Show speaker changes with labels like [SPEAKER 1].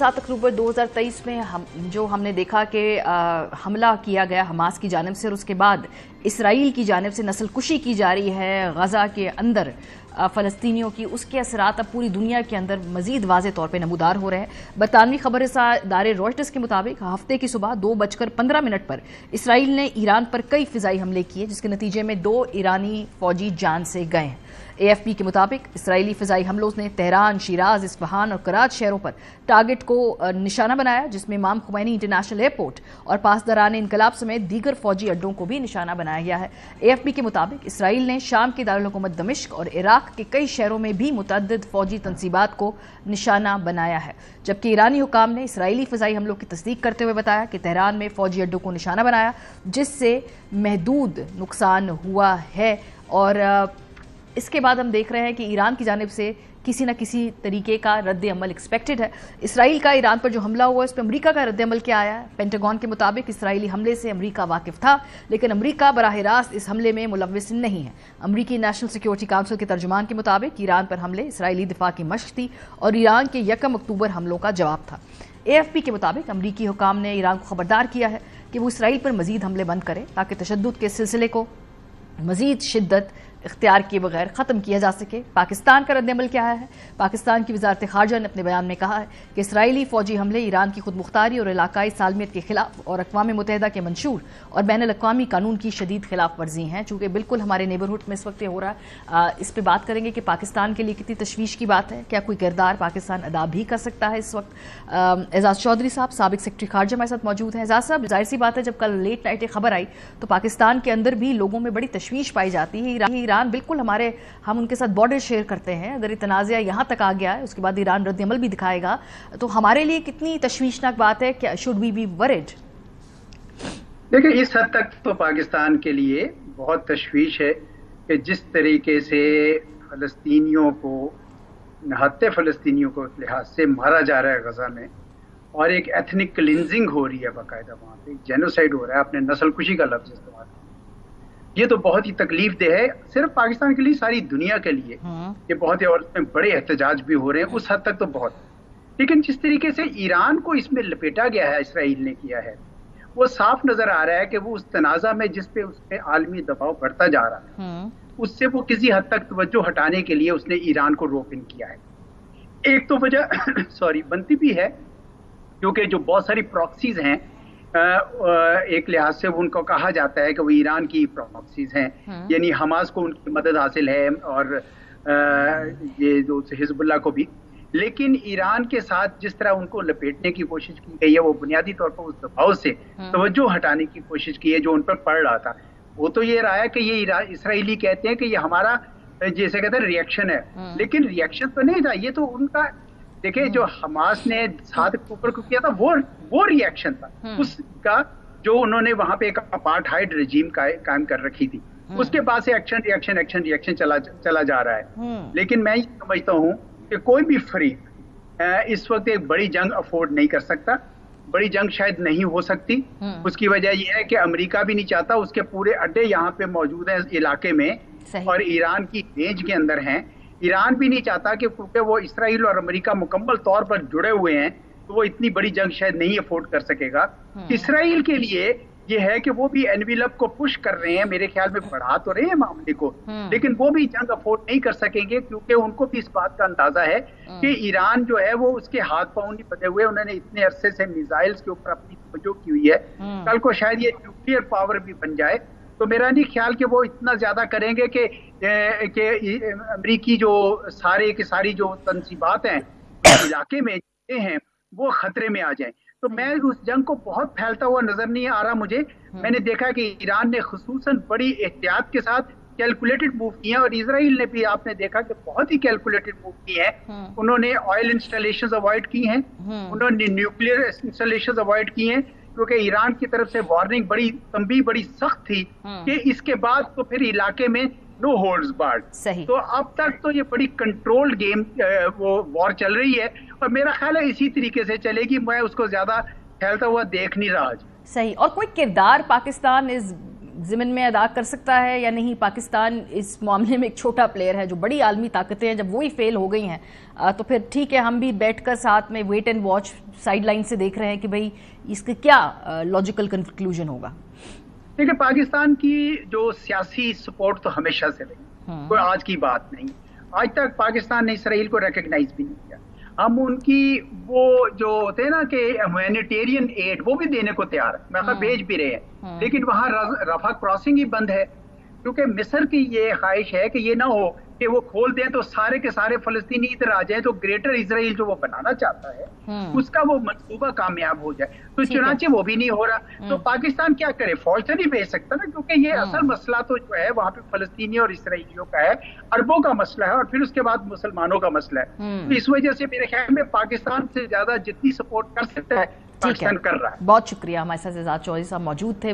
[SPEAKER 1] 7 अक्टूबर 2023 में हमने देखा कि हमला किया गया हमास की जानिब से और उसके बाद इसराइल की जानिब से नस्लकुशी की जा रही है गजा के अंदर फ़लस्तीनियों की, उसके असरात अब पूरी दुनिया के अंदर मजीद वाज़े तौर पर नमूदार हो रहे हैं। बरतानवी खबर इदारे रॉयटर्स के मुताबिक हफ्ते की सुबह 2:15 पर इसराइल ने ईरान पर कई फ़िज़ाई हमले किए, जिसके नतीजे में 2 ईरानी फ़ौजी जान से गए हैं। AFP के मुताबिक इसराइली फ़िज़ाई हमलों ने तेहरान, शिराज, इस्फहान और कराच शहरों पर टारगेट को निशाना बनाया, जिसमें इमाम खुमैनी इंटरनेशनल एयरपोर्ट और पासदारान इनकलाब समेत दीगर फौजी अड्डों को भी निशाना बनाया गया है। AFP के मुताबिक इसराइल ने शाम के दारुल हुकूमत दमिश्क और इराक के कई शहरों में भी मुतअद्दिद फौजी तंसीबात को निशाना बनाया है, जबकि ईरानी हुकाम ने इसराइली फ़िज़ाई हमलों की तस्दीक करते हुए बताया कि तेहरान में फौजी अड्डों को निशाना बनाया, जिससे महदूद नुकसान हुआ है। और इसके बाद हम देख रहे हैं कि ईरान की जानिब से किसी न किसी तरीके का रद्द अमल एक्सपेक्टेड है। इसराइल का ईरान पर जो हमला हुआ है, इस पर अमरीका का रद्द अमल क्या आया है? पेंटागन के मुताबिक इसराइली हमले से अमरीका वाकिफ था, लेकिन अमरीका बराह रास्त इस हमले में मुलव्विस नहीं है। अमरीकी नेशनल सिक्योरिटी काउंसिल के तर्जुमान के मुताबिक ईरान पर हमले इसराइली दिफा की मशक थी और ईरान के 1 अक्टूबर हमलों का जवाब था। AFP के मुताबिक अमरीकी हुकाम ने ईरान को खबरदार किया है कि वो इसराइल पर मजीद हमले बंद करे, ताकि तशद्दुद के सिलसिले को मजीद शिद्दत इख्तियार किए बगैर ख़त्म किया जा सके। पाकिस्तान का रद्द अमल क्या है? पाकिस्तान की वज़ारत ख़ारजा ने अपने बयान में कहा है कि इसराइली फ़ौजी हमले ईरान की खुद मुख्तारी और इलाकाई सालमियत के खिलाफ और अक़वाम मुत्तहिदा के मंशूर और बैनुल अक़वामी कानून की शदीद खिलाफ वर्जी हैं। चूँकि बिल्कुल हमारे नेबरहुड में इस वक्त ये हो रहा है, इस पर बात करेंगे कि पाकिस्तान के लिए कितनी तशवीश की बात है, क्या कोई किरदार पाकिस्तान अदा भी कर सकता है इस वक्त। एजाज चौधरी साहब, साबिक सेक्रेटरी खारजा, हमारे साथ मौजूद हैं। एजाज साहब, जाहिर सी बात है, जब कल लेट नाइट खबर आई तो पाकिस्तान के अंदर भी लोगों में बड़ी तशवीश पाई जाती है। ईरान बिल्कुल हम उनके साथ बॉर्डर शेयर करते हैं, अगर ये तनाज़ा यहाँ तक आ गया है, उसके बाद ईरान रद्द अमल भी दिखाएगा, तो हमारे लिए कितनी तशवीशनाक बात है? क्या शुड वी बी वरिड?
[SPEAKER 2] देखिए, इस हद तक तो पाकिस्तान के लिए बहुत तशवीश है कि जिस तरीके से फ़लस्तीनियों को, नहाते फ़लस्तीनियों को लिहाज से मारा जा रहा है गजा में, और एक एथनिक क्लिनजिंग हो रही है, बाकायदा वहाँ पे जेनोसाइड हो रहा है, आपने नस्लकुशी का लफ्ज़ इस्तेमाल किया। ये तो बहुत ही तकलीफ दे है, सिर्फ पाकिस्तान के लिए, सारी दुनिया के लिए ये बहुत ही, और इसमें बड़े एहतजाज भी हो रहे हैं, उस हद तक तो बहुत। लेकिन जिस तरीके से ईरान को इसमें लपेटा गया है, इसराइल ने किया है, वो साफ नजर आ रहा है कि वो उस तनाज़ा में जिस पे उस पे आलमी दबाव बढ़ता जा रहा है, उससे वो किसी हद तक तवज्जो हटाने के लिए उसने ईरान को रोक इन किया है। एक तो वजह सॉरी बनती भी है, क्योंकि जो बहुत सारी प्रॉक्सीज हैं, एक लिहाज से उनको कहा जाता है कि वो ईरान की प्रॉक्सीज हैं, यानी हमास को उनकी मदद हासिल है और ये जो हिजबुल्लाह को भी। लेकिन ईरान के साथ जिस तरह उनको लपेटने की कोशिश की गई है, वो बुनियादी तौर पर उस दबाव से तवज्जो हटाने की कोशिश की है जो उन पर पड़ रहा था। वो तो ये रहा है कि ये इसराइली कहते हैं कि ये हमारा, जैसे कहते हैं, रिएक्शन है, लेकिन रिएक्शन तो नहीं था, ये तो उनका, देखिए, जो हमास ने 7 अक्टूबर को किया था वो रिएक्शन था उसका, जो उन्होंने वहां पे एक अपार्थाइड रेजिम कायम कर रखी थी। उसके बाद से एक्शन रिएक्शन एक्शन रिएक्शन चला जा रहा है। लेकिन मैं ये समझता हूँ कि कोई भी फरीक इस वक्त एक बड़ी जंग अफोर्ड नहीं कर सकता, बड़ी जंग शायद नहीं हो सकती। उसकी वजह यह है कि अमेरिका भी नहीं चाहता, उसके पूरे अड्डे यहाँ पे मौजूद हैं इस इलाके में और ईरान की रेंज के अंदर हैं। ईरान भी नहीं चाहता कि क्योंकि वो इसराइल और अमेरिका मुकम्मल तौर पर जुड़े हुए हैं, तो वो इतनी बड़ी जंग शायद नहीं अफोर्ड कर सकेगा। इसराइल के लिए ये है कि वो भी एनविलप को पुश कर रहे हैं, मेरे ख्याल में बढ़ा तो रहे हैं मामले को, लेकिन वो भी जंग अफोर्ड नहीं कर सकेंगे, क्योंकि उनको भी इस बात का अंदाजा है कि ईरान जो है वो उसके हाथ पांव नहीं बंधे हुए, उन्होंने इतने अरसे से मिसाइल्स के ऊपर अपनी तवज्जो की हुई है, कल को शायद ये न्यूक्लियर पावर भी बन जाए। तो मेरा नहीं ख्याल कि वो इतना ज्यादा करेंगे कि अमरीकी जो सारे की सारी जो तंसीबात हैं इलाके में हैं वो खतरे में आ जाएं। तो मैं उस जंग को बहुत फैलता हुआ नजर नहीं आ रहा मुझे। मैंने देखा कि ईरान ने खुसूसन बड़ी एहतियात के साथ कैलकुलेटेड मूव किए हैं, और इजराइल ने भी, आपने देखा कि बहुत ही कैलकुलेटेड मूव किए हैं। उन्होंने ऑयल इंस्टॉलेशंस अवॉइड की हैं, उन्होंने न्यूक्लियर इंस्टॉलेशंस अवॉइड की हैं, क्योंकि ईरान की तरफ से वार्निंग तंबीह बड़ी सख्त थी कि इसके बाद तो फिर इलाके में नो होल्ड्स बार्ड। तो अब तक तो ये बड़ी कंट्रोल्ड गेम वो वॉर चल रही है, और मेरा ख्याल है इसी तरीके से चलेगी। मैं उसको ज्यादा फैलता हुआ देख नहीं रहा।
[SPEAKER 1] सही। और कोई किरदार पाकिस्तान इस ज़िम्न में अदा कर सकता है या नहीं? पाकिस्तान इस मामले में एक छोटा प्लेयर है, जो बड़ी आलमी ताकतें हैं जब वो ही फेल हो गई हैं तो फिर ठीक है, हम भी बैठकर साथ में wait and watch side line से देख रहे हैं कि भाई इसका क्या लॉजिकल कंक्लूजन होगा।
[SPEAKER 2] देखिए, पाकिस्तान की जो सियासी सपोर्ट तो हमेशा से रही, कोई आज की बात नहीं। आज तक पाकिस्तान ने इसराइल को रिकॉग्नाइज भी नहीं किया। हम उनकी वो जो होते हैं ना कि ह्यूमैनिटेरियन एड, वो भी देने को तैयार है, मैं भेज भी रहे हैं, लेकिन वहां रफा क्रॉसिंग ही बंद है, क्योंकि मिस्र की ये ख्वाहिश है कि ये ना हो कि वो खोल दें तो सारे के सारे फलस्तीनी इधर आ जाएं, तो ग्रेटर इसराइल जो वो बनाना चाहता है उसका वो मंसूबा कामयाब हो जाए। तो चुनाचे वो भी नहीं हो रहा। तो पाकिस्तान क्या करे? फौज तो नहीं भेज सकता ना, क्योंकि ये असल मसला तो जो है वहां पे फलस्तीनी और इसराइलियों का है, अरबों का मसला है, और फिर उसके बाद मुसलमानों का मसला है। तो इस वजह से मेरे ख्याल में पाकिस्तान से ज्यादा जितनी सपोर्ट कर सकता है पाकिस्तान कर रहा है।
[SPEAKER 1] बहुत शुक्रिया, हमारे साथ एजाज चौधरी साहब मौजूद थे।